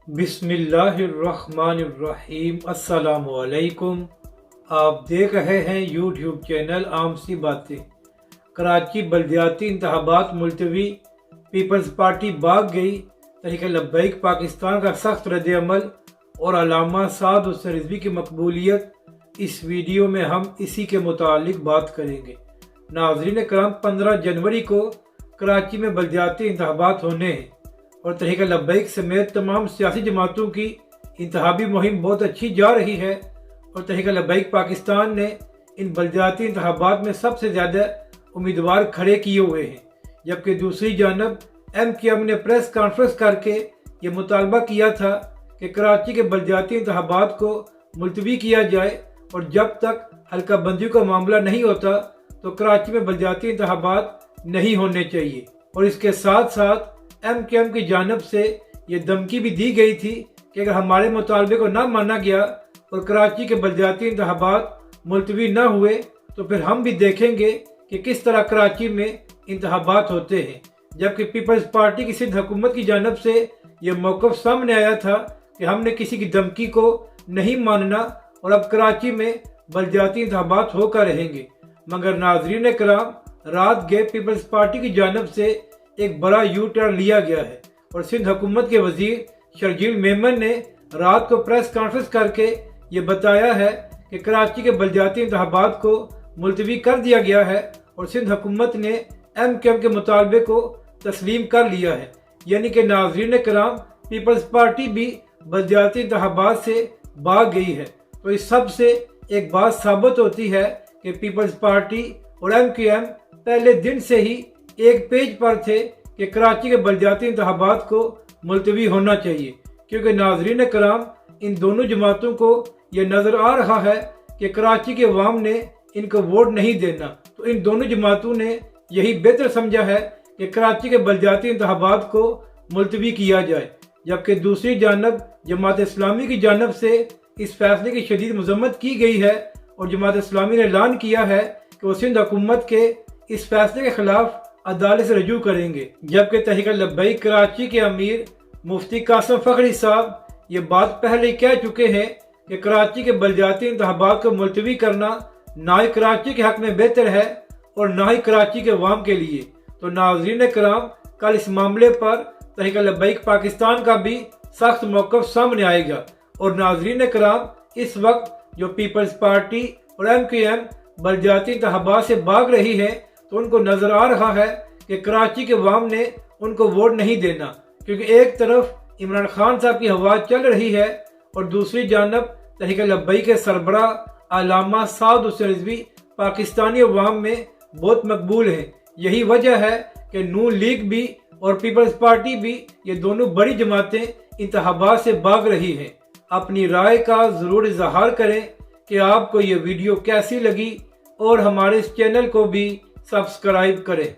بسم اللہ الرحمن الرحیم۔ السلام علیکم۔ آپ دیکھ رہے ہیں یوٹیوب چینل عام سی باتیں۔ کراچی بلدیاتی انتخابات ملتوی، پیپلز پارٹی بھاگ گئی، تحریک لبیک پاکستان کا سخت رد عمل اور علامہ سعد حسین رضوی کی مقبولیت۔ اس ویڈیو میں ہم اسی کے متعلق بات کریں گے۔ ناظرین کرام، 15 جنوری کو کراچی میں بلدیاتی انتخابات ہونے ہیں اور تحریک لبیک سمیت تمام سیاسی جماعتوں کی انتخابی مہم بہت اچھی جا رہی ہے اور تحریک لبیک پاکستان نے ان بلدیاتی انتخابات میں سب سے زیادہ امیدوار کھڑے کیے ہوئے ہیں، جبکہ دوسری جانب MQM نے پریس کانفرنس کر کے یہ مطالبہ کیا تھا کہ کراچی کے بلدیاتی انتخابات کو ملتوی کیا جائے اور جب تک حلقہ بندی کا معاملہ نہیں ہوتا تو کراچی میں بلدیاتی انتخابات نہیں ہونے چاہیے۔ اور اس کے ساتھ ساتھ MQM کی جانب سے یہ دھمکی بھی دی گئی تھی کہ اگر ہمارے مطالبے کو نہ مانا گیا اور کراچی کے بلدیاتی انتخابات ملتوی نہ ہوئے تو پھر ہم بھی دیکھیں گے کہ کس طرح کراچی میں انتخابات ہوتے ہیں۔ جبکہ پیپلز پارٹی کی سندھ حکومت کی جانب سے یہ موقف سامنے آیا تھا کہ ہم نے کسی کی دھمکی کو نہیں ماننا اور اب کراچی میں بلدیاتی انتخابات ہو کر رہیں گے، مگر ناظرین کرام، رات گئے پیپلز پارٹی کی جانب سے ایک بڑا یو ٹرن لیا گیا ہے اور سندھ حکومت کے وزیر شرجیل میمن نے رات کو پریس کانفرنس کر کے یہ بتایا ہے کہ کراچی کے بلدیاتی انتخابات کو ملتوی کر دیا گیا ہے اور سندھ حکومت نے MQM کے مطالبے کو تسلیم کر لیا ہے۔ یعنی کہ ناظرین کرام، پیپلز پارٹی بھی بلدیاتی انتخابات سے بھاگ گئی ہے۔ تو اس سب سے ایک بات ثابت ہوتی ہے کہ پیپلز پارٹی اور MQM پہلے دن سے ہی ایک پیج پر تھے کہ کراچی کے بلدیاتی انتخابات کو ملتوی ہونا چاہیے، کیونکہ ناظرین کرام، ان دونوں جماعتوں کو یہ نظر آ رہا ہے کہ کراچی کے عوام نے ان کو ووٹ نہیں دینا، تو ان دونوں جماعتوں نے یہی بہتر سمجھا ہے کہ کراچی کے بلدیاتی انتخابات کو ملتوی کیا جائے۔ جبکہ دوسری جانب جماعت اسلامی کی جانب سے اس فیصلے کی شدید مذمت کی گئی ہے اور جماعت اسلامی نے اعلان کیا ہے کہ وہ سندھ حکومت کے اس فیصلے کے خلاف عدالت سے رجوع کریں گے۔ جبکہ تحریک لبیک کراچی کے امیر مفتی قاسم فخری صاحب یہ بات پہلے کہہ چکے ہیں کہ کراچی کے بلدیاتی انتخابات کو ملتوی کرنا نہ ہی کراچی کے حق میں بہتر ہے اور نہ ہی کراچی کے عوام کے لیے۔ تو ناظرین کرام، کل اس معاملے پر تحریک لبیک پاکستان کا بھی سخت موقف سامنے آئے گا۔ اور ناظرین کرام، اس وقت جو پیپلز پارٹی اور MQM بلدیاتی انتخابات سے بھاگ رہی ہے تو ان کو نظر آ رہا ہے کہ کراچی کے عوام نے ان کو ووٹ نہیں دینا، کیونکہ ایک طرف عمران خان صاحب کی ہوا چل رہی ہے اور دوسری جانب تحریک لبیک کے سربراہ علامہ سعد حسین رضوی پاکستانی عوام میں بہت مقبول ہیں۔ یہی وجہ ہے کہ نون لیگ بھی اور پیپلز پارٹی بھی، یہ دونوں بڑی جماعتیں انتخابات سے بھاگ رہی ہیں۔ اپنی رائے کا ضرور اظہار کریں کہ آپ کو یہ ویڈیو کیسی لگی اور ہمارے اس چینل کو بھی سبسکرائب کریں۔